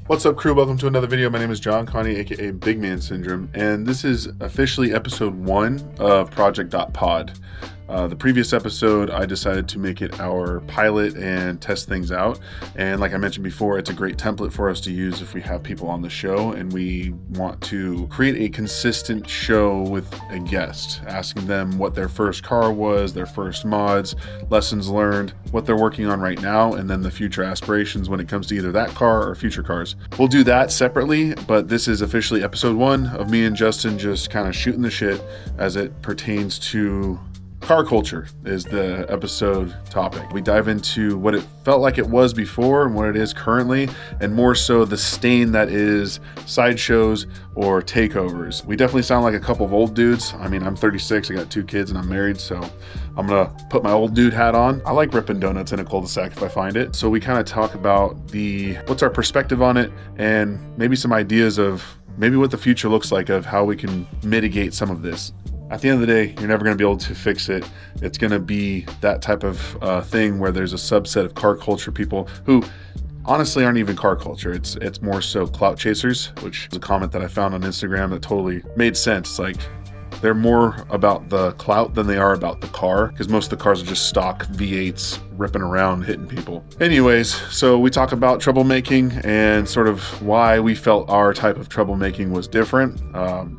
What's up, crew? Welcome to another video. My name is John Connie, aka Big Man Syndrome, and this is officially episode 1 of Prjct.POD. The previous episode, I decided to make it our pilot and test things out. And like I mentioned before, it's a great template for us to use if we have people on the show and we want to create a consistent show with a guest, asking them what their first car was, their first mods, lessons learned, what they're working on right now, and then the future aspirations when it comes to either that car or future cars. We'll do that separately, but this is officially episode 1 of me and Justin just kind of shooting the shit as it pertains to car culture is the episode topic. We dive into what it felt like it was before and what it is currently, and more so the stain that is sideshows or takeovers. We definitely sound like a couple of old dudes. I mean, I'm 36, I got 2 kids, and I'm married, so I'm gonna put my old dude hat on. I like ripping donuts in a cul-de-sac if I find it. So we kind of talk about what's our perspective on it, and maybe some ideas of maybe what the future looks like of how we can mitigate some of this. At the end of the day, you're never going to be able to fix it. It's going to be that type of thing where there's a subset of car culture people who honestly aren't even car culture. It's more so clout chasers, which is a comment that I found on Instagram that totally made sense. It's like they're more about the clout than they are about the car, because most of the cars are just stock V8s ripping around, hitting people. Anyways, so we talk about troublemaking and sort of why we felt our type of troublemaking was different,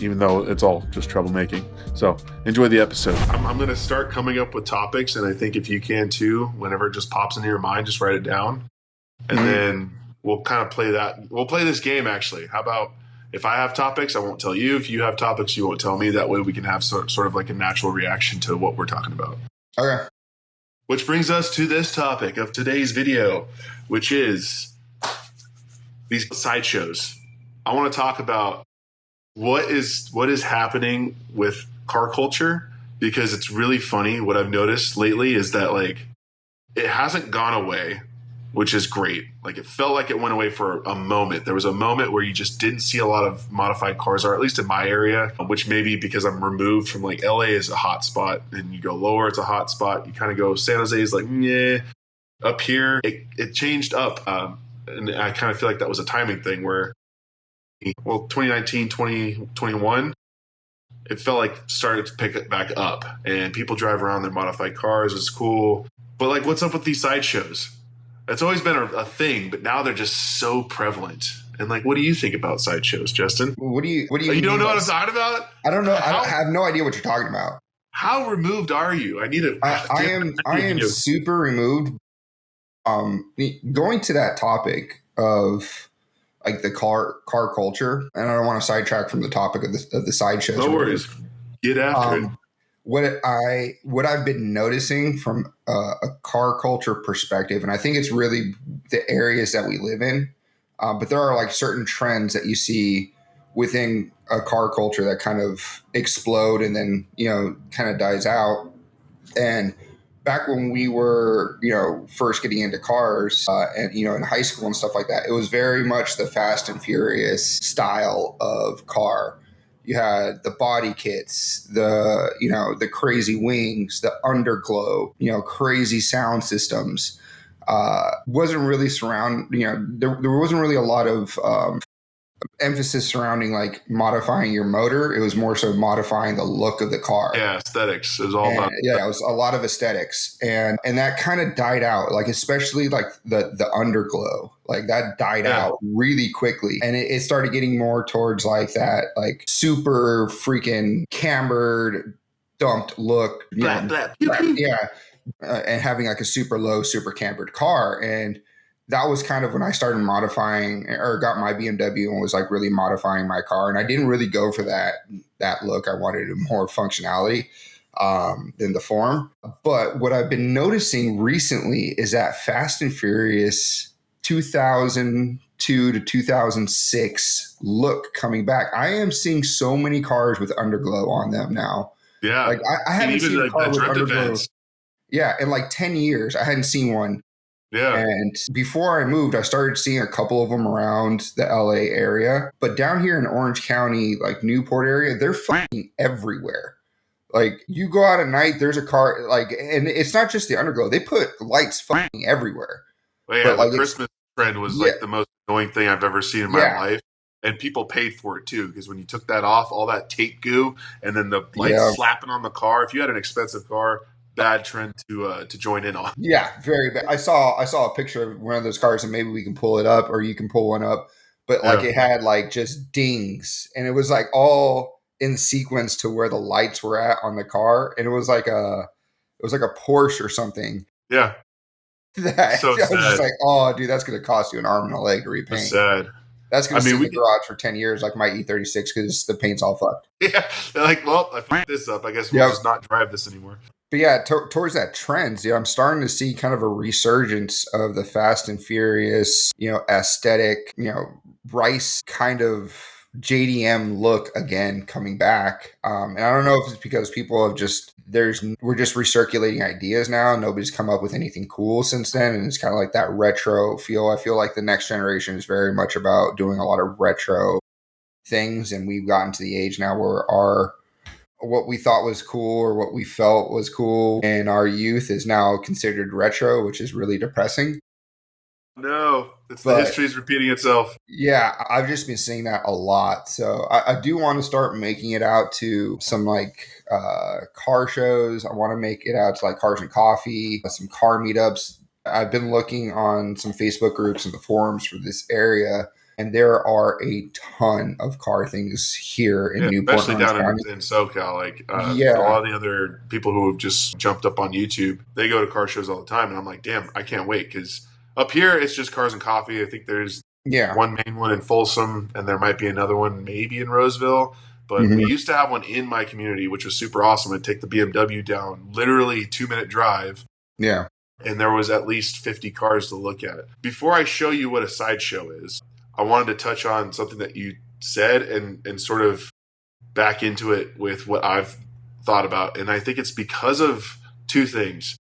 even though it's all just troublemaking. So enjoy the episode. I'm going to start coming up with topics, and I think if you can too, whenever it just pops into your mind, just write it down. And then we'll kind of play that. We'll play this game, actually. How about if I have topics, I won't tell you. If you have topics, you won't tell me. That way we can have sort of like a natural reaction to what we're talking about. Okay. Which brings us to this topic of today's video, which is these sideshows. I want to talk about what is happening with car culture, because it's really funny. What I've noticed lately is that like it hasn't gone away, which is great. Like it felt like it went away for a moment. There was a moment where you just didn't see a lot of modified cars, or at least in my area, which maybe because I'm removed from like LA is a hot spot, and you go lower, it's a hot spot. You kind of go San Jose is like, yeah, up here. It changed up. And I kind of feel like that was a timing thing where, well, 2019, 2021, it felt like started to pick it back up, and people drive around their modified cars. It's cool. But like, what's up with these sideshows? It's always been a thing, but now they're just so prevalent. And like, what do you think about sideshows, Justin? What do you You don't know what I'm talking about? I don't know. I have no idea what you're talking about. How removed are you? I am super removed. Going to that topic of like the car culture, and I don't want to sidetrack from the topic of the sideshows. No worries. Get after it. What I've been noticing from a car culture perspective, and I think it's really the areas that we live in, but there are like certain trends that you see within a car culture that kind of explode and then, kind of dies out. And back when we were, first getting into cars and, in high school and stuff like that, it was very much the Fast and Furious style of car. You had the body kits, the crazy wings, the underglow, crazy sound systems. Wasn't really there wasn't really a lot of emphasis surrounding like modifying your motor. It was more so modifying the look of the car. Yeah, aesthetics is all about. Yeah, it was a lot of aesthetics, and that kind of died out. Like especially like the underglow, like that died out really quickly, and it started getting more towards like that like super freaking cambered, dumped look. Yeah, and having like a super low, super cambered car. And that was kind of when I started modifying or got my BMW and was like really modifying my car. And I didn't really go for that look. I wanted more functionality than the form. But what I've been noticing recently is that Fast and Furious 2002 to 2006 look coming back. I am seeing so many cars with underglow on them now. Yeah. Like I haven't seen a car with underglow. Events. Yeah. In like 10 years, I hadn't seen one. Yeah. And before I moved, I started seeing a couple of them around the LA area. But down here in Orange County, like Newport area, they're fucking everywhere. Like you go out at night, there's a car like, and it's not just the underglow. They put lights fucking everywhere. Well, yeah, like Christmas trend was Yeah. like the most annoying thing I've ever seen in my life. And people paid for it too, because when you took that off, all that tape goo, and then the lights slapping on the car. If you had an expensive car, bad trend to join in on. Yeah, very bad. I saw a picture of one of those cars, and maybe we can pull it up, or you can pull one up. But like it had like just dings, and it was like all in sequence to where the lights were at on the car, and it was like a Porsche or something. Yeah. That so I was sad. just like, oh, dude, that's going to cost you an arm and a leg to repaint. So sad. That's going to sit in the garage for 10 years, like my E36, because the paint's all fucked. Yeah, they're like, well, I fucked this up. I guess we'll just not drive this anymore. But yeah, towards that trends, I'm starting to see kind of a resurgence of the Fast and Furious, aesthetic, Rice kind of JDM look again coming back. And I don't know if it's because people have we're just recirculating ideas now. Nobody's come up with anything cool since then. And it's kind of like that retro feel. I feel like the next generation is very much about doing a lot of retro things. And we've gotten to the age now where what we thought was cool or what we felt was cool in our youth is now considered retro, which is really depressing. No, the history's repeating itself. Yeah, I've just been seeing that a lot. So I do want to start making it out to some like car shows. I want to make it out to like Cars and Coffee, some car meetups. I've been looking on some Facebook groups and the forums for this area, and there are a ton of car things here in Newport, especially down in SoCal. Like a lot of the other people who have just jumped up on YouTube, they go to car shows all the time, and I'm like, damn, I can't wait, because up here it's just Cars and Coffee. I think there's one main one in Folsom, and there might be another one maybe in Roseville. But we used to have one in my community, which was super awesome. I'd take the BMW down, literally 2-minute drive. Yeah. And there was at least 50 cars to look at. Before I show you what a sideshow is, I wanted to touch on something that you said and sort of back into it with what I've thought about. And I think it's because of two things.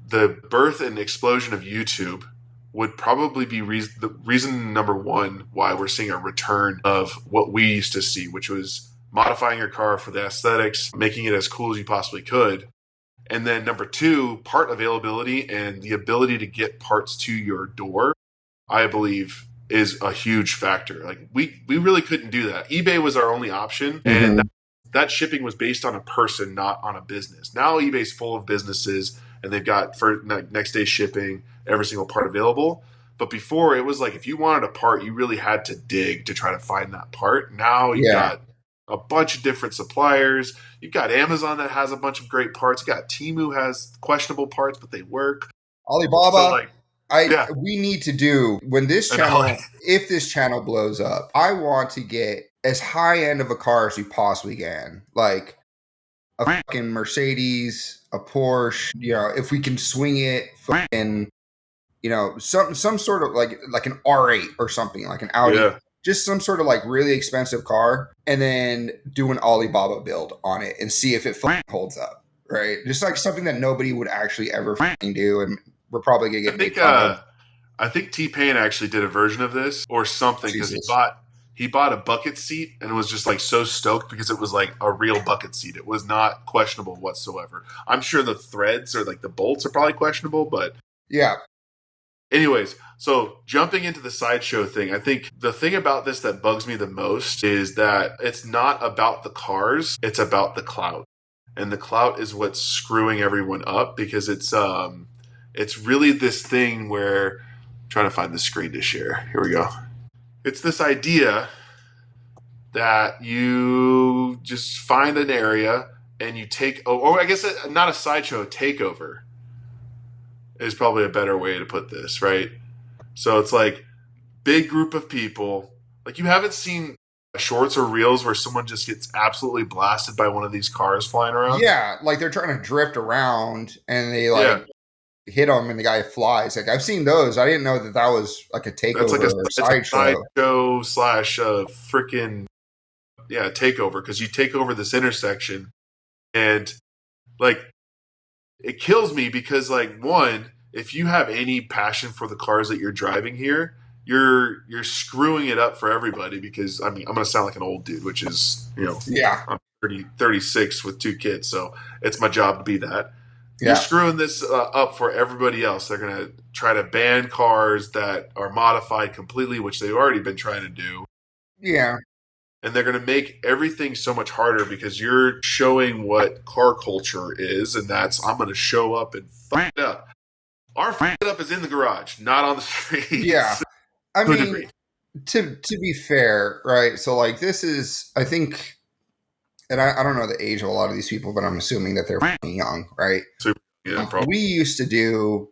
The birth and explosion of YouTube would probably be the reason number one why we're seeing a return of what we used to see, which was modifying your car for the aesthetics, making it as cool as you possibly could. And then number two, part availability and the ability to get parts to your door, I believe, is a huge factor. Like we really couldn't do that. eBay was our only option, and that shipping was based on a person, not on a business. Now eBay's full of businesses, and they've got for next day shipping, every single part available. But before, it was like if you wanted a part, you really had to dig to try to find that part. Now you got a bunch of different suppliers. You've got Amazon that has a bunch of great parts. You got Temu has questionable parts, but they work. Alibaba. So we need to do when this channel, if this channel blows up, I want to get as high end of a car as we possibly can. Like a fucking Mercedes, a Porsche, if we can swing it, fucking, some sort of like an R8 or something, like an Audi. Yeah. Just some sort of like really expensive car, and then do an Alibaba build on it and see if it holds up, right? Just like something that nobody would actually ever do, and we're probably gonna get made fun of. I think T-Pain actually did a version of this or something, because he bought a bucket seat and was just like so stoked because it was like a real bucket seat. It was not questionable whatsoever. I'm sure the threads or like the bolts are probably questionable, but yeah. Anyways, so jumping into the sideshow thing, I think the thing about this that bugs me the most is that it's not about the cars, it's about the clout. And the clout is what's screwing everyone up, because it's really this thing where, I'm trying to find the screen to share. Here we go. It's this idea that you just find an area and you or I guess not a sideshow, a takeover is probably a better way to put this, right? So it's like big group of people. Like, you haven't seen shorts or reels where someone just gets absolutely blasted by one of these cars flying around? Yeah, like they're trying to drift around and they hit them and the guy flies. Like, I've seen those. I didn't know that was like a takeover. That's like a sideshow slash freaking takeover, because you take over this intersection and like it kills me, because like, one, if you have any passion for the cars that you're driving here, you're screwing it up for everybody, because I mean, I'm going to sound like an old dude, which is, I'm 36 with 2 kids, so it's my job to be that. You're Yeah. screwing this up for everybody else. They're going to try to ban cars that are modified completely, which they've already been trying to do. Yeah. And they're going to make everything so much harder because you're showing what car culture is, and that's I'm going to show up and fuck it up. Our fuck it up is in the garage, not on the streets. Yeah. I To a mean, degree. to be fair, right? So like this is, I think, and I don't know the age of a lot of these people, but I'm assuming that they're fucking young, right? Yeah, probably. We used to do,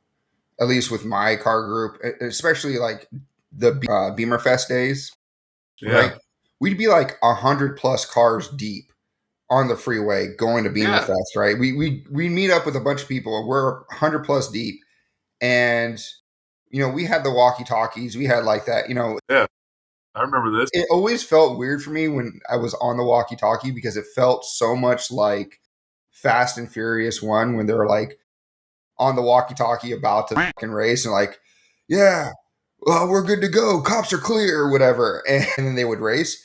at least with my car group, especially like the Beamer Fest days, Yeah. right? We'd be like 100+ cars deep on the freeway going to Beamer Fest, right? We meet up with a bunch of people. We're 100+ deep, and we had the walkie talkies. We had like that, Yeah, I remember this. It always felt weird for me when I was on the walkie talkie because it felt so much like Fast and Furious 1 when they were like on the walkie talkie about to fucking race and like, yeah, well, we're good to go. Cops are clear or whatever. And then they would race.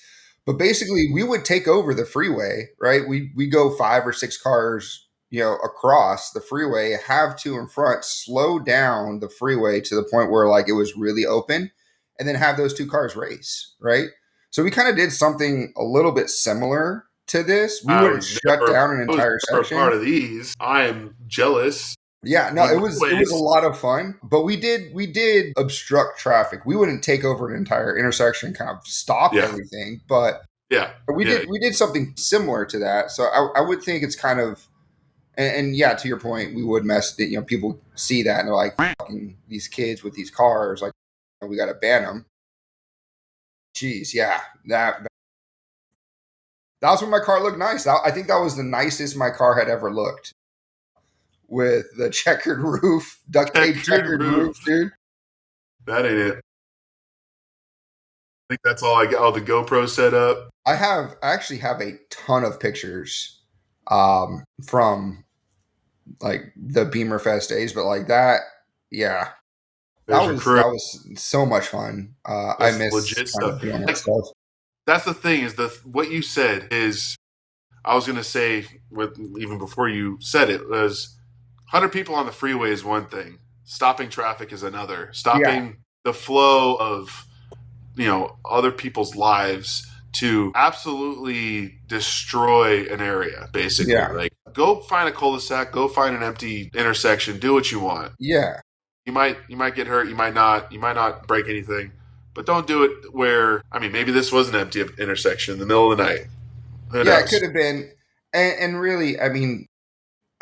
But basically, we would take over the freeway, right? We go 5 or 6 cars, across the freeway, have 2 in front, slow down the freeway to the point where like it was really open, and then have those 2 cars race, right? So we kind of did something a little bit similar to this. We wouldn't shut down an entire section. Part of these, I am jealous. Yeah, no, it was a lot of fun, but we did obstruct traffic. We wouldn't take over an entire intersection, kind of stop everything, but we did something similar to that. So I would think it's kind of, and yeah, to your point, we would mess. People see that and they're like, "Fucking these kids with these cars, like we got to ban them." Jeez, yeah, that was when my car looked nice. I think that was the nicest my car had ever looked. With the checkered roof, duct tape checkered roof, dude. That ain't it. I think that's all I got. All the GoPro set up. I actually have a ton of pictures from like the Beamer Fest days, but like that, yeah. That was so much fun. I miss legit stuff. Doing that stuff. That's the thing is what you said is I was gonna say even before you said it was 100 people on the freeway is one thing. Stopping traffic is another. Stopping the flow of, other people's lives to absolutely destroy an area, basically. Yeah. Like, go find a cul-de-sac, go find an empty intersection, do what you want. Yeah. You might get hurt, you might not break anything, but don't do it where, maybe this was an empty intersection in the middle of the night. Who knows? It could have been. And really, I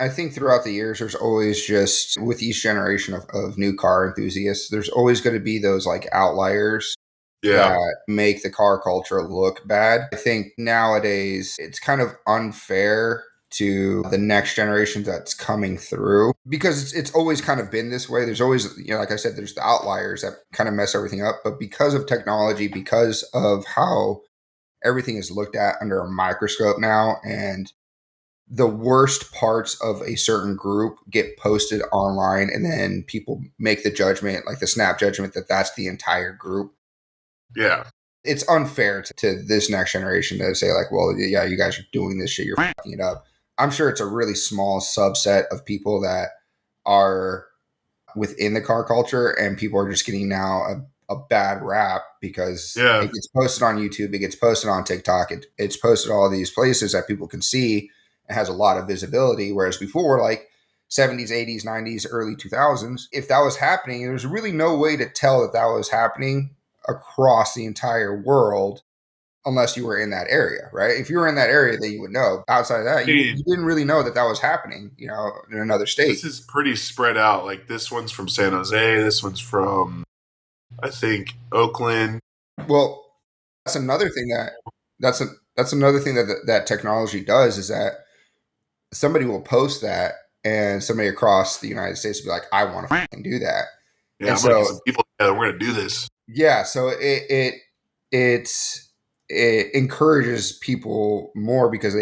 think throughout the years, there's always just, with each generation of new car enthusiasts, there's always going to be those like outliers that make the car culture look bad. I think nowadays it's kind of unfair to the next generation that's coming through because it's always kind of been this way. There's always, like I said, there's the outliers that kind of mess everything up. But because of technology, because of how everything is looked at under a microscope now, and the worst parts of a certain group get posted online, and then people make the judgment, like the snap judgment, that that's the entire group. Yeah. It's unfair to this next generation to say like, well, yeah, you guys are doing this shit, you're fucking it up. I'm sure it's a really small subset of people that are within the car culture, and people are just getting now a bad rap because it gets posted on YouTube, it gets posted on TikTok, it's posted all these places that people can see. It has a lot of visibility, whereas before, like 70s, 80s, 90s, early 2000s, if that was happening, there's really no way to tell that was happening across the entire world unless you were in that area, right? If you were in that area, then you would know. Outside of that, you didn't really know that was happening, in another state. This is pretty spread out. Like this one's from San Jose, this one's from, I think, Oakland. Well, that's another thing that technology does is that somebody will post that, and somebody across the United States will be like, I want to fucking do that. Yeah, I'm gonna get some people together. We're gonna do this. Yeah, so it encourages people more because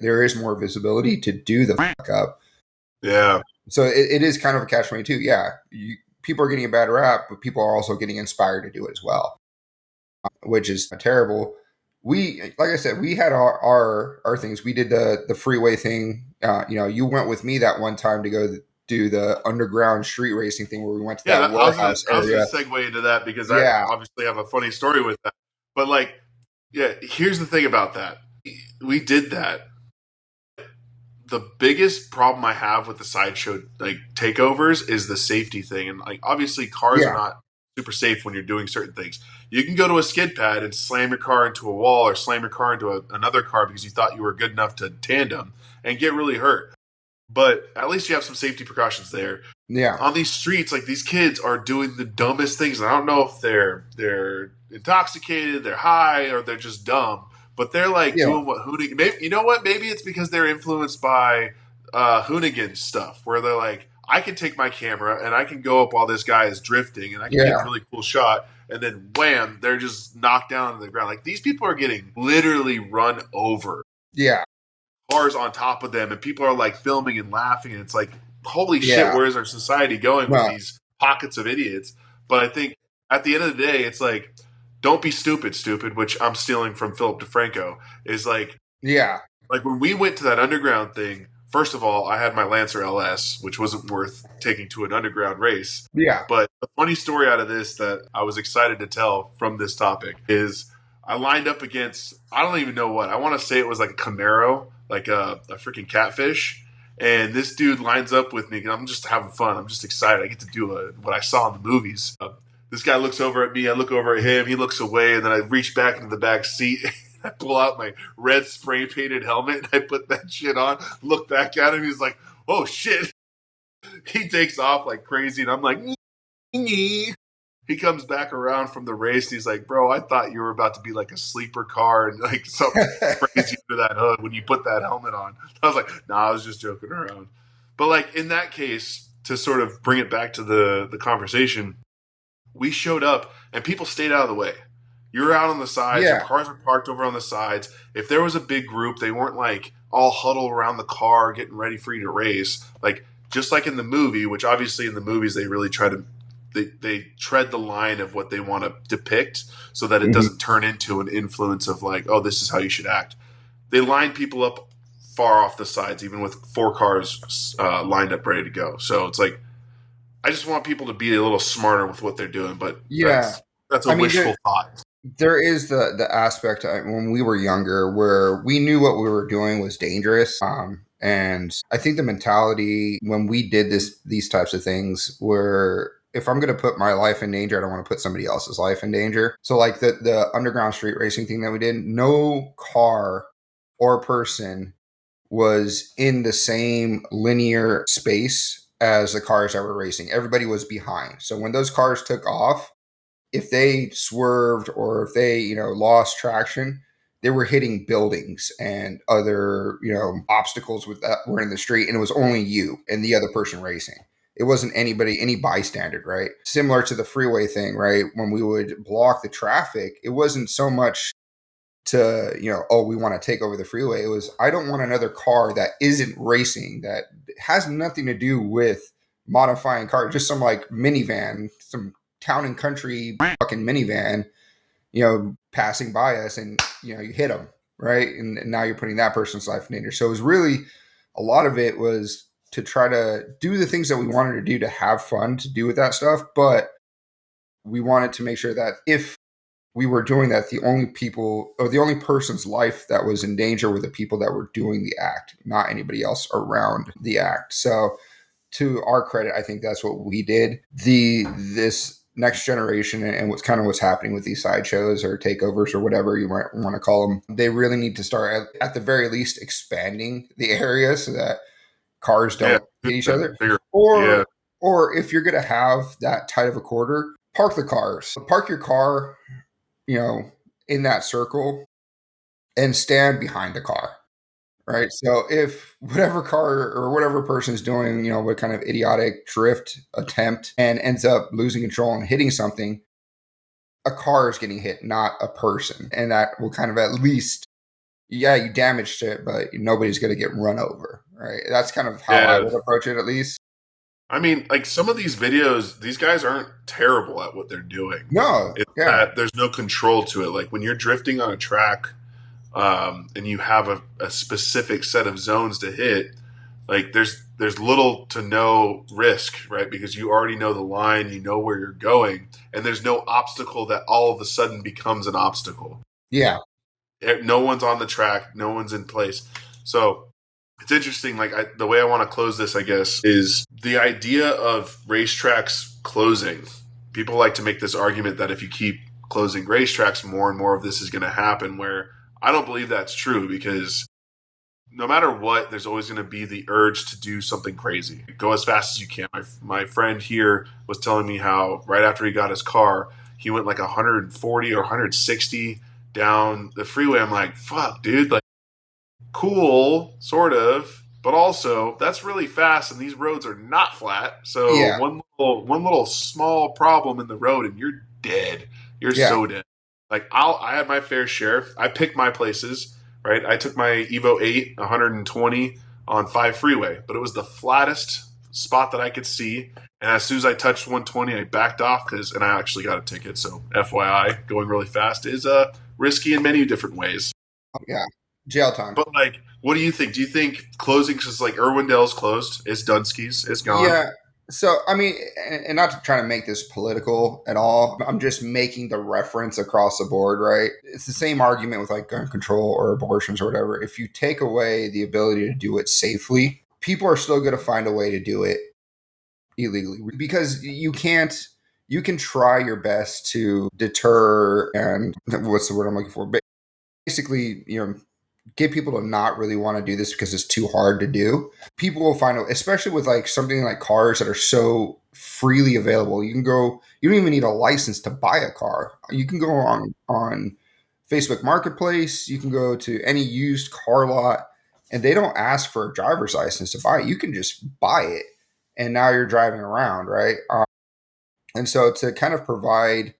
there is more visibility to do the fuck up. Yeah. So it is kind of a catch-22. Yeah, people are getting a bad rap, but people are also getting inspired to do it as well, which is terrible. like I said, we had our things. We did the freeway thing. You went with me that one time to go do the underground street racing thing where we went to Yeah, that warehouse I was gonna area. segue into that because I Yeah, obviously have a funny story with that. But like, yeah, here's the thing about that. We did that. The biggest problem I have with the sideshow like takeovers is the safety thing, and like obviously cars are yeah, not super safe when you're doing certain things. You can go to a skid pad and slam your car into a wall or slam your car into another car because you thought you were good enough to tandem and get really hurt. But at least you have some safety precautions there. yeah, On these streets, like these kids are doing the dumbest things. And I don't know if they're intoxicated, they're high, or they're just dumb. But they're like yeah, doing what hooligan. Maybe, you know what? Maybe it's because they're influenced by hooligan stuff, where they're like, I can take my camera and I can go up while this guy is drifting, and I can get a yeah, really cool shot. And then wham, they're just knocked down to the ground. Like these people are getting literally run over. yeah, Cars on top of them, and people are like filming and laughing, and it's like, holy shit, yeah. where is our society going with No, these pockets of idiots? But I think at the end of the day, it's like, don't be stupid, which I'm stealing from Philip DeFranco, is yeah, like when we went to that underground thing, first of all, I had my Lancer LS, which wasn't worth taking to an underground race. yeah, But the funny story out of this that I was excited to tell from this topic is I lined up against, I don't even know what, I want to say it was like a Camaro, like a freaking catfish. And this dude lines up with me, and I'm just having fun. I'm just excited. I get to do what I saw in the movies. This guy looks over at me. I look over at him. He looks away, and then I reach back into the back seat. I pull out my red spray painted helmet, and I put that shit on. Look back at him. He's like, "Oh shit!" He takes off like crazy, and I'm like, "Nee." He comes back around from the race, and he's like, "Bro, I thought you were about to be like a sleeper car and like something crazy under that hood when you put that helmet on." I was like, "Nah, I was just joking around." But like in that case, to sort of bring it back to the conversation, we showed up and people stayed out of the way. You're out on the sides. Your yeah, cars are parked over on the sides. If there was a big group, they weren't like all huddled around the car getting ready for you to race. Like just like in the movie, which obviously in the movies they really try to they tread the line of what they want to depict so that it mhm, doesn't turn into an influence of like, oh, this is how you should act. They line people up far off the sides, even with 4 cars lined up ready to go. So it's like I just want people to be a little smarter with what they're doing, but yeah. that's a I mean, wishful thought. there is the aspect when we were younger where we knew what we were doing was dangerous. And I think the mentality when we did these types of things were, if I'm going to put my life in danger, I don't want to put somebody else's life in danger. So like the underground street racing thing that we did, no car or person was in the same linear space as the cars that were racing. Everybody was behind. So when those cars took off, if they swerved or if they, lost traction, they were hitting buildings and other, obstacles with that were in the street, and it was only you and the other person racing. It wasn't anybody, any bystander, right? Similar to the freeway thing, right? When we would block the traffic, it wasn't so much to, oh, we want to take over the freeway. It was, I don't want another car that isn't racing, that has nothing to do with modifying cars, just some like minivan, some town and country fucking minivan, passing by us, and you hit them, right? And now you're putting that person's life in danger. So it was really, a lot of it was to try to do the things that we wanted to do, to have fun, to do with that stuff. But we wanted to make sure that if we were doing that, the only people or the only person's life that was in danger were the people that were doing the act, not anybody else around the act. So to our credit, I think that's what we did. This next generation and what's happening with these sideshows or takeovers or whatever you might want to call them, they really need to start at the very least expanding the area so that cars Yeah, don't hit each other. bigger. Yeah, Or if you're going to have that tight of a quarter, park the cars. Park your car, in that circle, and stand behind the car. Right. So if whatever car or whatever person is doing, what kind of idiotic drift attempt and ends up losing control and hitting something, a car is getting hit, not a person. And that will kind of at least, yeah, you damaged it, but nobody's going to get run over. Right. That's kind of how I yeah. would approach it, at least. I mean, like some of these videos, these guys aren't terrible at what they're doing. No. It's Yeah. that there's no control to it. Like when you're drifting on a track, and you have a specific set of zones to hit, like there's little to no risk, right? Because you already know the line, you know where you're going, and there's no obstacle that all of a sudden becomes an obstacle. Yeah. No one's on the track, no one's in place. So it's interesting. Like the way I want to close this, I guess, is the idea of racetracks closing. People like to make this argument that if you keep closing racetracks, more and more of this is going to happen, where I don't believe that's true, because no matter what, there's always going to be the urge to do something crazy. Go as fast as you can. My friend here was telling me how right after he got his car, he went like 140 or 160 down the freeway. I'm like, fuck, dude, like, cool, sort of, but also that's really fast, and these roads are not flat. So Yeah. one little small problem in the road, and you're dead. You're so dead. Like I had my fair share. I picked my places, right? I took my Evo 8 120 on 5 freeway, but it was the flattest spot that I could see. And as soon as I touched 120, I backed off and I actually got a ticket. So FYI, going really fast is risky in many different ways. Yeah. Jail time. But like, what do you think? Do you think closing, because like Irwindale's closed, it's Dunsky's, it's gone? Yeah. So, I mean, and not to try to make this political at all, I'm just making the reference across the board, right? It's the same argument with like gun control or abortions or whatever. If you take away the ability to do it safely, people are still going to find a way to do it illegally, because you can try your best to deter, and what's the word I'm looking for? Basically, get people to not really want to do this because it's too hard to do. People will find out, especially with like something like cars that are so freely available. You don't even need a license to buy a car. You can go on Facebook Marketplace. You can go to any used car lot, and they don't ask for a driver's license to buy it. You can just buy it, and now you're driving around, right? And so to kind of provide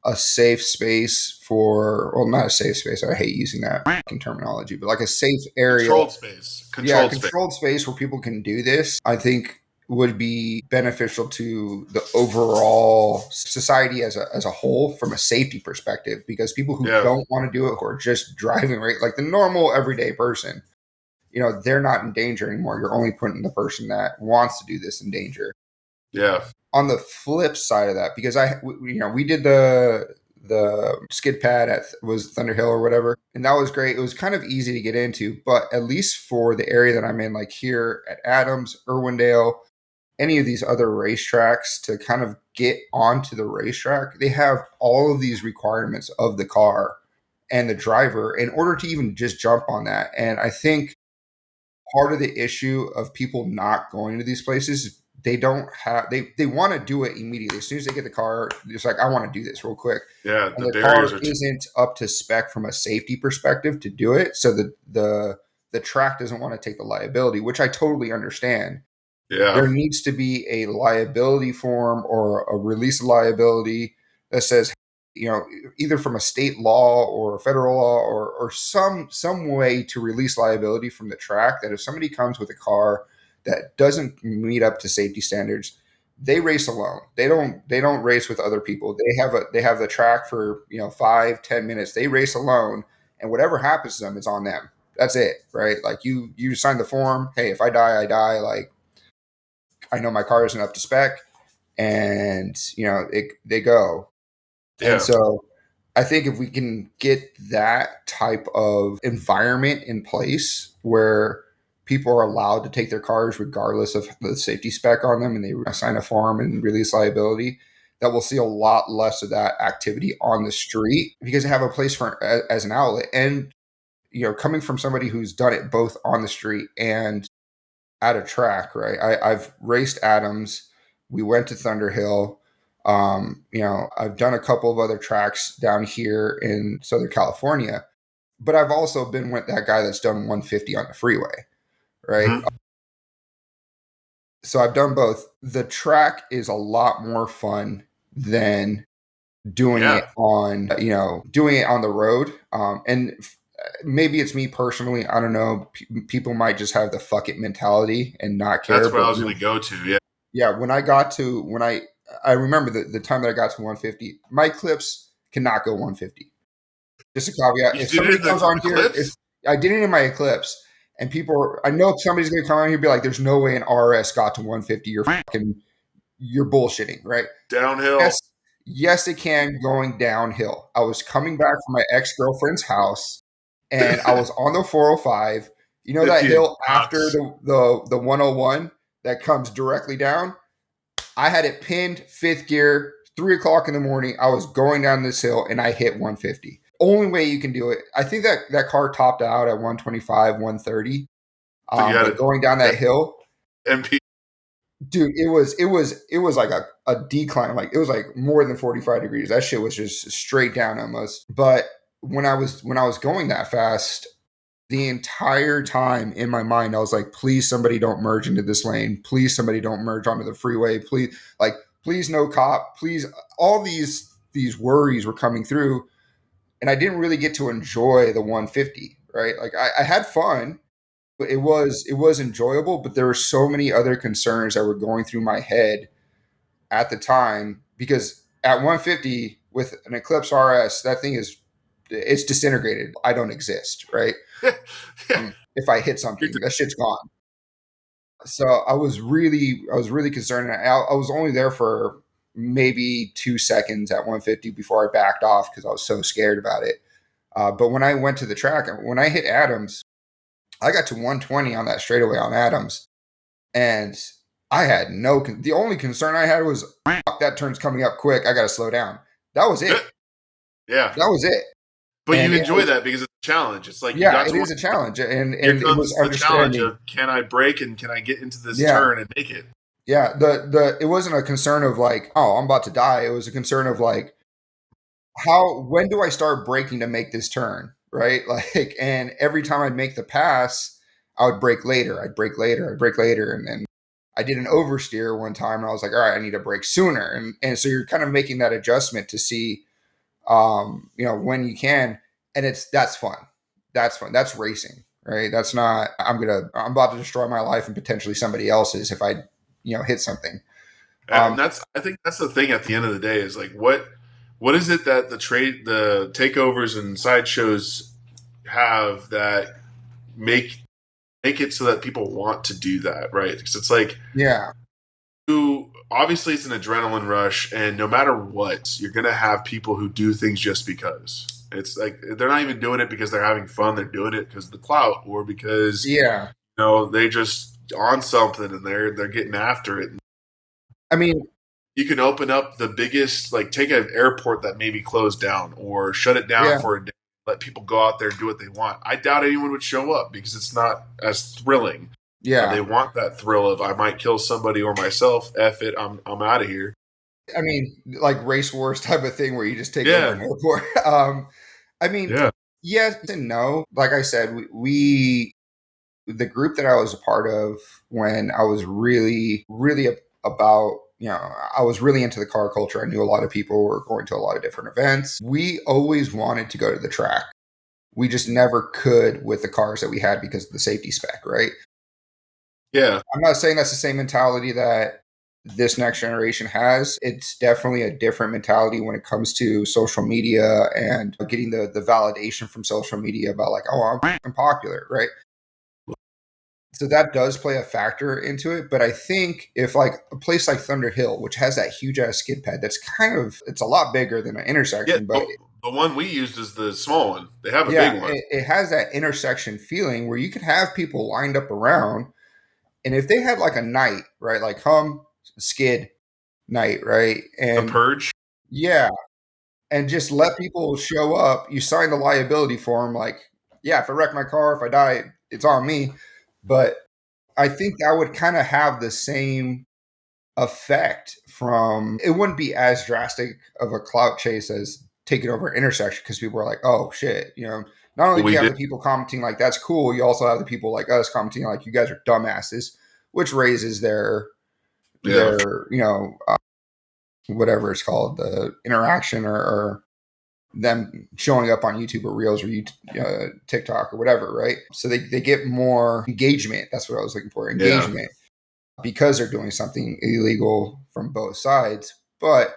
a safe space not a safe space. I hate using that terminology, but like a safe area. Controlled space. Controlled space where people can do this, I think would be beneficial to the overall society as a whole from a safety perspective, because people who don't want to do it, who are just driving, right, like the normal everyday person, they're not in danger anymore. You're only putting the person that wants to do this in danger. Yeah. On the flip side of that, because we did the skid pad was Thunder Hill or whatever, and that was great. It was kind of easy to get into, but at least for the area that I'm in, like here at Adams, Irwindale, any of these other racetracks, to kind of get onto the racetrack, they have all of these requirements of the car and the driver in order to even just jump on that. And I think part of the issue of people not going to these places is they want to do it immediately. As soon as they get the car, it's like, I want to do this real quick. Yeah, and the car isn't up to spec from a safety perspective to do it. So the track doesn't want to take the liability, which I totally understand. Yeah. There needs to be a liability form or a release of liability that says, either from a state law or a federal law or some way to release liability from the track, that if somebody comes with a car that doesn't meet up to safety standards, they race alone. They don't race with other people. They have the track for 5-10 minutes. They race alone, and whatever happens to them is on them. That's it, right? Like you sign the form. Hey, if I die, I die. Like, I know my car isn't up to spec, and they go. Yeah. And so I think if we can get that type of environment in place where people are allowed to take their cars regardless of the safety spec on them, and they sign a form and release liability, that we'll see a lot less of that activity on the street, because they have a place for as an outlet. And coming from somebody who's done it both on the street and at a track, right? I've raced Adams. We went to Thunder Hill. I've done a couple of other tracks down here in Southern California, but I've also been with that guy that's done 150 on the freeway. Right. Mm-hmm. So I've done both. The track is a lot more fun than doing it on the road. And maybe it's me personally. I don't know. People might just have the fuck it mentality and not care. That's what I was going to go to. Yeah. Yeah. I remember the time that I got to 150, my clips cannot go 150. Just a caveat. You If did it somebody in comes the on here, Eclipse? I did it in my Eclipse, and I know somebody's going to come on here and be like, "There's no way an RS got to 150. You're bullshitting, right?" Downhill. Yes, yes, it can going downhill. I was coming back from my ex-girlfriend's house, and I was on the 405. You know that 50 hill after knots. the 101 that comes directly down? I had it pinned fifth gear, 3 o'clock in the morning. I was going down this hill and I hit 150. Only way you can do it. I think that car topped out at 125, 130. So you had But going down that hill, MP. dude, it was like a decline. Like it was like more than 45 degrees. That shit was just straight down almost. But when I was going that fast, the entire time in my mind, I was like, please somebody don't merge into this lane. Please somebody don't merge onto the freeway. Please no cop. Please, all these worries were coming through. And I didn't really get to enjoy the 150, right? Like I had fun, but it was enjoyable, but there were so many other concerns that were going through my head at the time because at 150 with an Eclipse RS, that thing it's disintegrated. I don't exist, right? Yeah. If I hit something, that shit's gone. So I was really concerned. I was only there for maybe 2 seconds at 150 before I backed off because I was so scared about it. But when I went to the track, when I hit Adams, I got to 120 on that straightaway on Adams, and I had the only concern I had was that turn's coming up quick. I got to slow down. That was it. Yeah. That was it. But And you enjoy that because it's a challenge. It's like you got it to is a challenge, and here it was comes the challenge understanding. of can I brake and can I get into this Yeah, turn and make it? yeah. It wasn't a concern of like, oh, I'm about to die. It was a concern of like, when do I start braking to make this turn? Right. Like, and every time I'd make the pass, I would brake later. I'd brake later. I'd brake later. And then I did an oversteer one time and I was like, all right, I need to brake sooner. And so you're kind of making that adjustment to see, when you can. And that's fun. That's fun. That's racing, right? That's not, I'm about to destroy my life and potentially somebody else's if I, hit something. And I think that's the thing at the end of the day is like what is it that the takeovers and sideshows have that make it so that people want to do that, right? Because it's like Yeah. Obviously it's an adrenaline rush, and no matter what, you're gonna have people who do things just because. It's like they're not even doing it because they're having fun. They're doing it because of the clout or because Yeah. they just on something and they're getting after it. I mean, You can open up the biggest, like take an airport that maybe closed down or shut it down yeah. for a day, let people go out there and do what they want. I doubt anyone would show up because it's not as thrilling. Yeah. They want that thrill of I might kill somebody or myself. F it, I'm out of here. I mean, like race wars type of thing where you just take Yeah. over an airport. I mean, Yeah. yes and no. Like I said, the group that I was a part of when I was really, really about, I was really into the car culture. I knew a lot of people were going to a lot of different events. We always wanted to go to the track. We just never could with the cars that we had because of the safety spec, right? Yeah. I'm not saying that's the same mentality that this next generation has. It's definitely a different mentality when it comes to social media and getting the validation from social media about like, oh, I'm popular, right? So that does play a factor into it. But I think if like a place like Thunder Hill, which has that huge ass skid pad, it's a lot bigger than an intersection, Yeah. but The one we used is the small one. They have a yeah, big one. it has that intersection feeling where you could have people lined up around. And if they had like a night, right, like skid night, right? The And purge. yeah, and just let people show up. You sign the liability form, like, yeah, if I wreck my car, if I die, it's on me. But I think that would kind of have the same effect it wouldn't be as drastic of a clout chase as taking over an intersection because people are like, oh shit, not only do you have the people commenting like that's cool, you also have the people like us commenting like you guys are dumbasses, which raises their whatever it's called, the interaction or them showing up on YouTube or Reels or TikTok or whatever, right? So they get more engagement. That's what I was looking for, engagement, because they're doing something illegal from both sides. But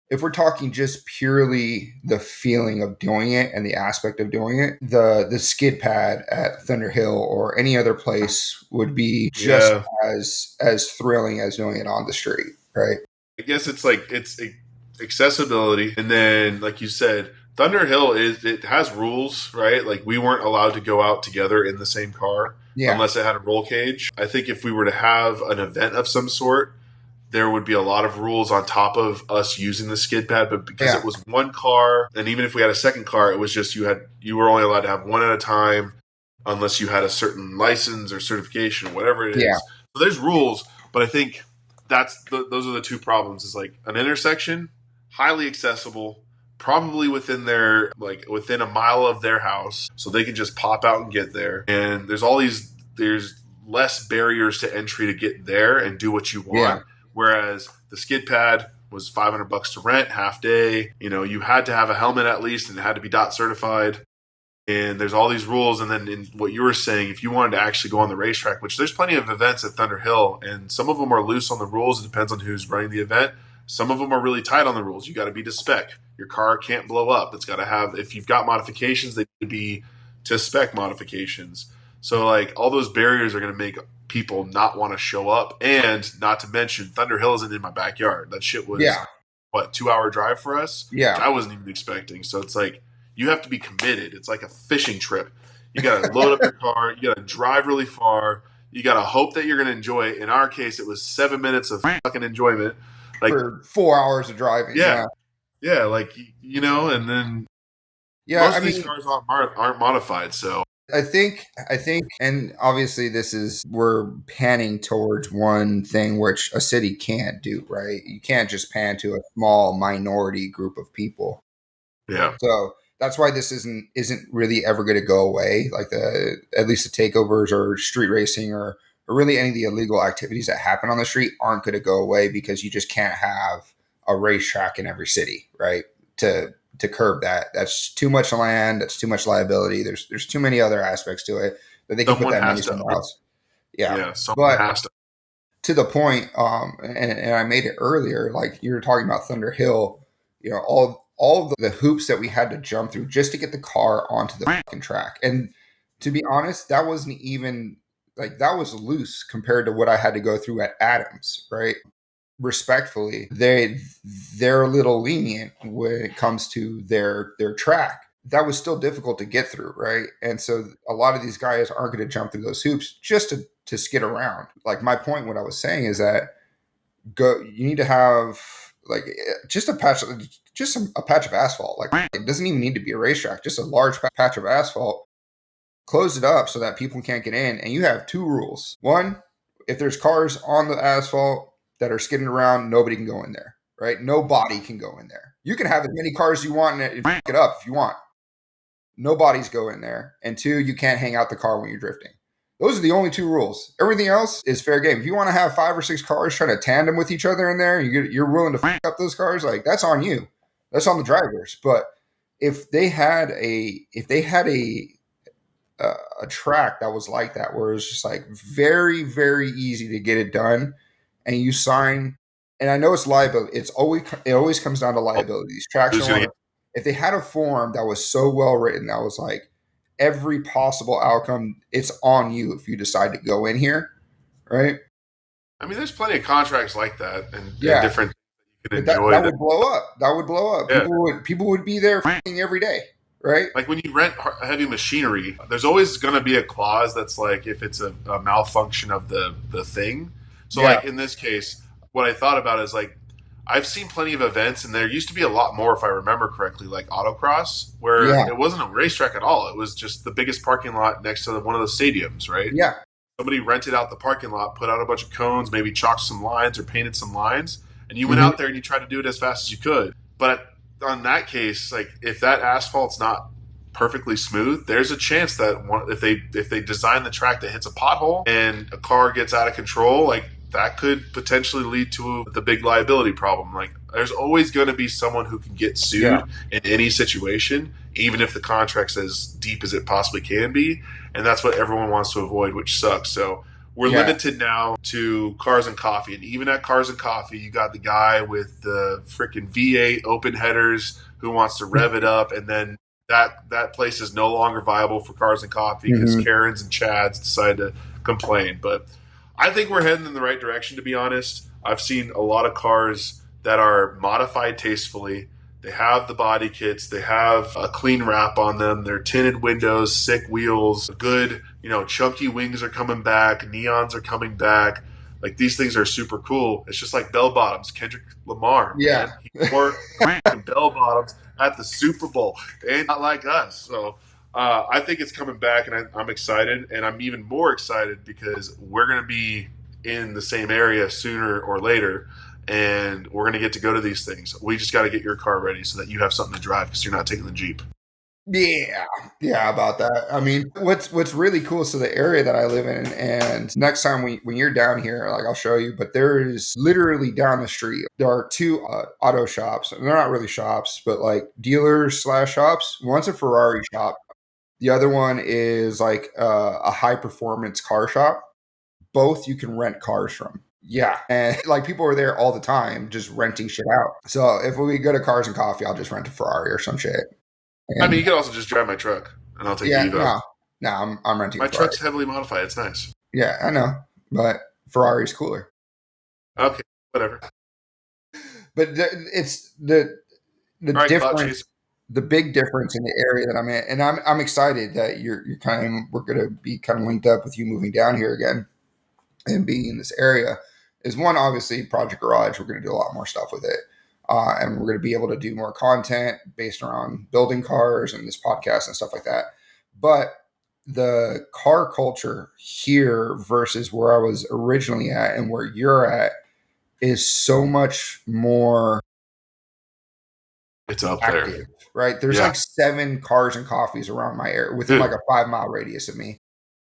if we're talking just purely the feeling of doing it and the aspect of doing it, the skid pad at Thunder Hill or any other place would be just Yeah. as thrilling as doing it on the street, right? I guess it's like it's accessibility, and then like you said, Thunder Hill it has rules, right? Like we weren't allowed to go out together in the same car Yeah. unless it had a roll cage. I think if we were to have an event of some sort, there would be a lot of rules on top of us using the skid pad, but because it was one car, and even if we had a second car, it was just you were only allowed to have one at a time unless you had a certain license or certification, whatever it is. Yeah. So there's rules, but I think those are the two problems. Is like an intersection, highly accessible, probably within within a mile of their house, so they can just pop out and get there. And there's less barriers to entry to get there and do what you want. Yeah. Whereas the skid pad was $500 to rent, half day. You had to have a helmet at least, and it had to be DOT certified. And there's all these rules. And then in what you were saying, if you wanted to actually go on the racetrack, which there's plenty of events at Thunder Hill, and some of them are loose on the rules. It depends on who's running the event. Some of them are really tight on the rules. You got to be to spec. Your car can't blow up. It's got to have, if you've got modifications, they need to be to spec modifications. So like all those barriers are going to make people not want to show up. And not to mention, Thunder Hill isn't in my backyard. That shit was, 2-hour drive for us? Yeah. Which I wasn't even expecting. So it's like, you have to be committed. It's like a fishing trip. You got to load up your car. You got to drive really far. You got to hope that you're going to enjoy it. In our case, it was 7 minutes of fucking enjoyment. Like for 4 hours of driving. Yeah. Like, and then most of these cars aren't modified. So I think, and obviously we're panning towards one thing which a city can't do, right? You can't just pan to a small minority group of people. Yeah. So that's why this isn't really ever going to go away. Like at least the takeovers or street racing or really any of the illegal activities that happen on the street aren't going to go away, because you just can't have a racetrack in every city, right? To curb that. That's too much land. That's too much liability. There's too many other aspects to it that they can put that money somewhere else. Yeah. Someone has to. To the point, and I made it earlier, like you were talking about Thunder Hill, all of the hoops that we had to jump through just to get the car onto the fucking track. And to be honest, that wasn't even like, that was loose compared to what I had to go through at Adams, right? Respectfully, they're a little lenient when it comes to their track. That was still difficult to get through, right? And so a lot of these guys aren't going to jump through those hoops just to skid around. Like my point, what I was saying is that you need to have like just a patch of asphalt. Like it doesn't even need to be a racetrack, just a large patch of asphalt. Close it up so that people can't get in. And you have two rules. One, if there's cars on the asphalt that are skidding around, nobody can go in there, right? Nobody can go in there. You can have as many cars as you want and fuck it up if you want. Nobody's go in there. And two, you can't hang out the car when you're drifting. Those are the only two rules. Everything else is fair game. If you want to have 5 or 6 cars trying to tandem with each other in there, you're willing to fuck up those cars, like that's on you. That's on the drivers. But if they had a track that was like that, where it's just like very, very easy to get it done, and you sign, and I know it's liability. It always comes down to liability. These tracks if they had a form that was so well written that was like every possible outcome, it's on you if you decide to go in here, right? I mean, there's plenty of contracts like that, and different. That would blow up. That would blow up. Yeah. People would be there every day, right? Like when you rent heavy machinery, there's always going to be a clause that's like if it's a malfunction of the thing. So like in this case, what I thought about is like I've seen plenty of events, and there used to be a lot more, if I remember correctly, like autocross, where it wasn't a racetrack at all. It was just the biggest parking lot next to one of the stadiums, right? Yeah. Somebody rented out the parking lot, put out a bunch of cones, maybe chalked some lines or painted some lines, and you went out there and you tried to do it as fast as you could. But on that case, like if that asphalt's not perfectly smooth, there's a chance that if they design the track that hits a pothole and a car gets out of control, like that could potentially lead to the big liability problem. Like there's always going to be someone who can get sued in any situation, even if the contract's as deep as it possibly can be. And that's what everyone wants to avoid, which sucks. So we're Yeah. limited now to Cars and Coffee. And even at Cars and Coffee, you got the guy with the freaking V8 open headers who wants to rev it up. And then that place is no longer viable for Cars and Coffee because Karens and Chads decide to complain. But I think we're heading in the right direction, to be honest. I've seen a lot of cars that are modified tastefully. They have the body kits. They have a clean wrap on them. They're tinted windows, sick wheels, good, chunky wings are coming back. Neons are coming back. Like, these things are super cool. It's just like bell bottoms. Kendrick Lamar, man. He wore bell bottoms at the Super Bowl. They ain't not like us. So I think it's coming back, and I'm excited. And I'm even more excited because we're going to be in the same area sooner or later. And we're going to get to go to these things. We just got to get your car ready so that you have something to drive because you're not taking the Jeep. Yeah, about that. I mean, what's really cool, so the area that I live in, and next time when you're down here, like, I'll show you, but there is literally down the street, there are two auto shops, and they're not really shops, but like dealers / shops. One's a Ferrari shop. The other one is like a high performance car shop. Both you can rent cars from. Yeah. And like, people are there all the time just renting shit out. So if we go to Cars and Coffee, I'll just rent a Ferrari or some shit. And, I mean, you can also just drive my truck and I'll take the Evo. No, I'm renting my truck's heavily modified. It's nice. Yeah, I know. But Ferrari's cooler. Okay, whatever. But it's the right, difference, the big difference in the area that I'm in. And I'm excited that we're going to be kind of linked up with you moving down here again and being in this area. Is one, obviously, Prjct.Garage. We're going to do a lot more stuff with it. And we're going to be able to do more content based around building cars and this podcast and stuff like that. But the car culture here versus where I was originally at and where you're at is so much more. It's up active, there. Right? There's like 7 Cars and Coffees around my area within like a 5-mile radius of me.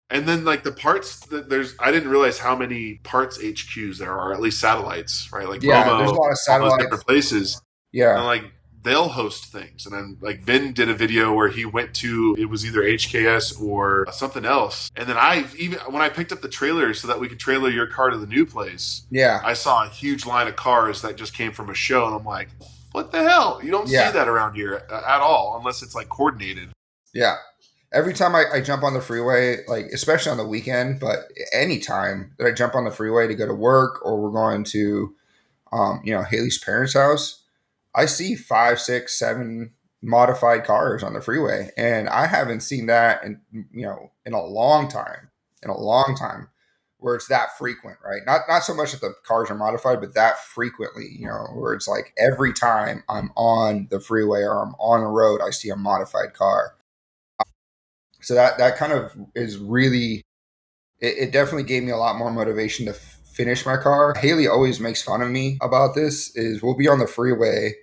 And then, like, the parts that I didn't realize how many parts HQs there are, at least satellites, right? Like, Momo, there's a lot of satellites, different places. Yeah. And like, they'll host things. And then, like, Vin did a video where he went to, it was either HKS or something else. And then when I picked up the trailer so that we could trailer your car to the new place, I saw a huge line of cars that just came from a show. And I'm like, what the hell? You don't see that around here at all, unless it's like coordinated. Yeah. Every time I jump on the freeway, like, especially on the weekend, but any time that I jump on the freeway to go to work or we're going to, Haley's parents' house, I see 5, 6, 7 modified cars on the freeway. And I haven't seen that in a long time, where it's that frequent, right? Not so much that the cars are modified, but that frequently, where it's like every time I'm on the freeway or I'm on the road, I see a modified car. So that kind of is really, it definitely gave me a lot more motivation to finish my car. Haley always makes fun of me about this. Is we'll be on the freeway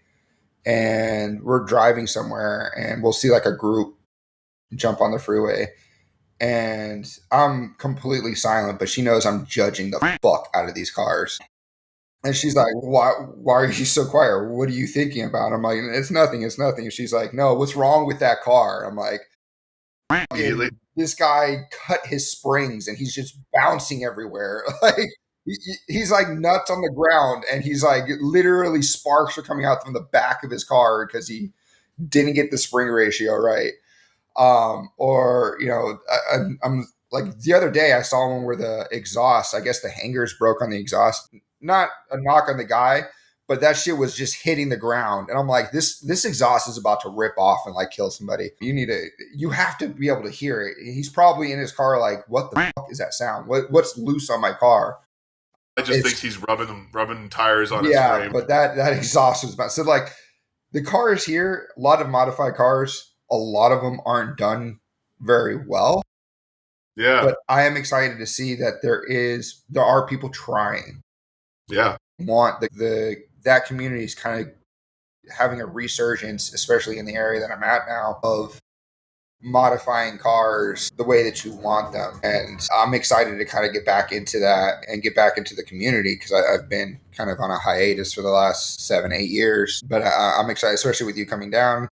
and we're driving somewhere and we'll see like a group jump on the freeway and I'm completely silent, but she knows I'm judging the fuck out of these cars. And she's like, why are you so quiet? What are you thinking about? I'm like, it's nothing. And she's like, no, what's wrong with that car? I'm like, this guy cut his springs and he's just bouncing everywhere. Like, he's like nuts on the ground and he's like, literally sparks are coming out from the back of his car because he didn't get the spring ratio right. I'm like, the other day I saw one where the exhaust, I guess the hangers broke on the exhaust. Not a knock on the guy, but that shit was just hitting the ground. And I'm like, this exhaust is about to rip off and like kill somebody. You have to be able to hear it. He's probably in his car like, what the fuck is that sound? What's loose on my car? I just think he's rubbing tires on his frame. Yeah, but that exhaust was bad. So like, the cars here, a lot of modified cars, a lot of them aren't done very well. Yeah. But I am excited to see that there are people trying. Yeah. Want that community is kind of having a resurgence, especially in the area that I'm at now, of modifying cars the way that you want them. And I'm excited to kind of get back into that and get back into the community because I've been kind of on a hiatus for the last 7-8 years. But I'm excited, especially with you coming down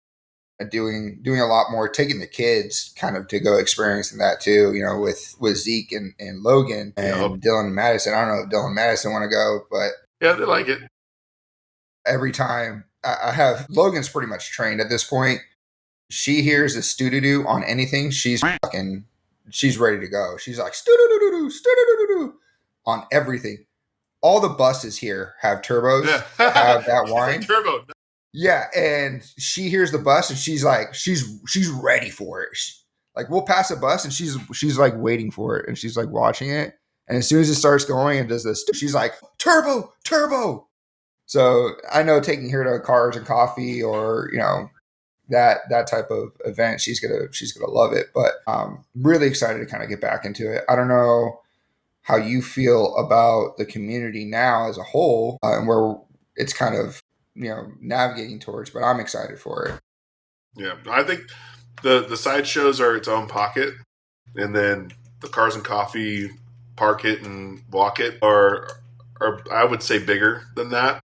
doing a lot more, taking the kids kind of to go experiencing that too, with Zeke and Logan and Dylan and Madison. I don't know if Dylan and Madison want to go, but yeah, they like it. Every time I have Logan's pretty much trained at this point. She hears the stu-doo-doo on anything, she's ready to go. She's like stu-doo-doo-doo, stu-doo-doo-doo on everything. All the buses here have turbos, have that whine. Turbo. Yeah, and she hears the bus and she's like, she's ready for it. Like we'll pass a bus and she's like waiting for it and she's like watching it. And as soon as it starts going and does this, she's like, turbo, turbo. So I know taking her to Cars and Coffee or that type of event, she's gonna love it. But really excited to kind of get back into it. I don't know how you feel about the community now as a whole and where it's kind of navigating towards, but I'm excited for it. Yeah, I think the Sideshows are its own pocket, and then the Cars and Coffee, Park It and Walk It are I would say bigger than that.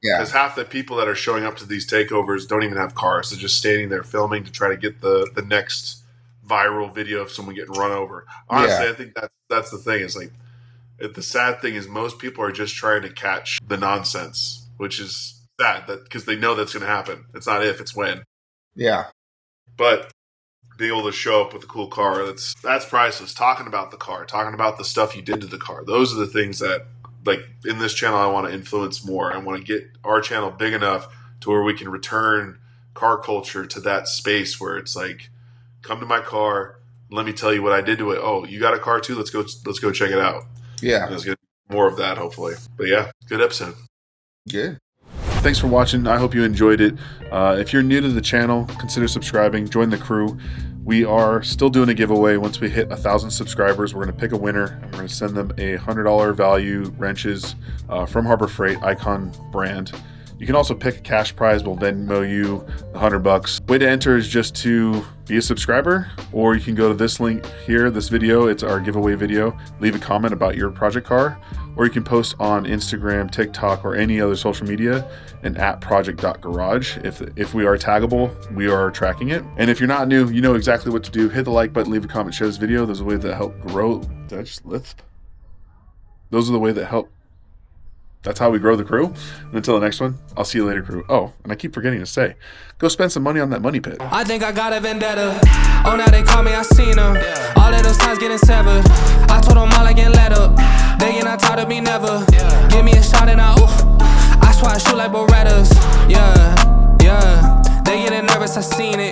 Yeah, because half the people that are showing up to these takeovers don't even have cars. They're just standing there filming to try to get the next viral video of someone getting run over. Honestly, I think that's the thing. Is like the sad thing is most people are just trying to catch the nonsense, which is sad because they know that's going to happen. It's not if, it's when. Yeah. But being able to show up with a cool car, that's priceless. Talking about the car, talking about the stuff you did to the car. Those are the things that, like, in this channel, I want to influence more. I want to get our channel big enough to where we can return car culture to that space where it's like, come to my car, let me tell you what I did to it. Oh, you got a car too? Let's go check it out. Yeah. Let's get more of that, hopefully. But yeah, good episode. Good. Thanks for watching. I hope you enjoyed it. If you're new to the channel, consider subscribing. Join the crew. We are still doing a giveaway. Once we hit 1,000 subscribers, we're going to pick a winner. And we're going to send them a $100 value wrenches from Harbor Freight, Icon brand. You can also pick a cash prize. We'll Venmo you $100. Way to enter is just to be a subscriber, or you can go to this link here, this video. It's our giveaway video. Leave a comment about your project car, or you can post on Instagram, TikTok, or any other social media and at Prjct.Garage. If we are taggable, we are tracking it. And if you're not new, you know exactly what to do. Hit the like button, leave a comment, share this video. Those are the ways that help grow. Did I just lisp? Those are the way that help. That's how we grow the crew. And until the next one, I'll see you later, crew. Oh, and I keep forgetting to say, go spend some money on that money pit. I think I got a vendetta. Oh, now they call me, I seen them. All of those times getting severed. I told them all I get let up. They get not tired of me never. Give me a shot and I swear I shoot like Berettas. Yeah, yeah. They getting nervous, I seen it.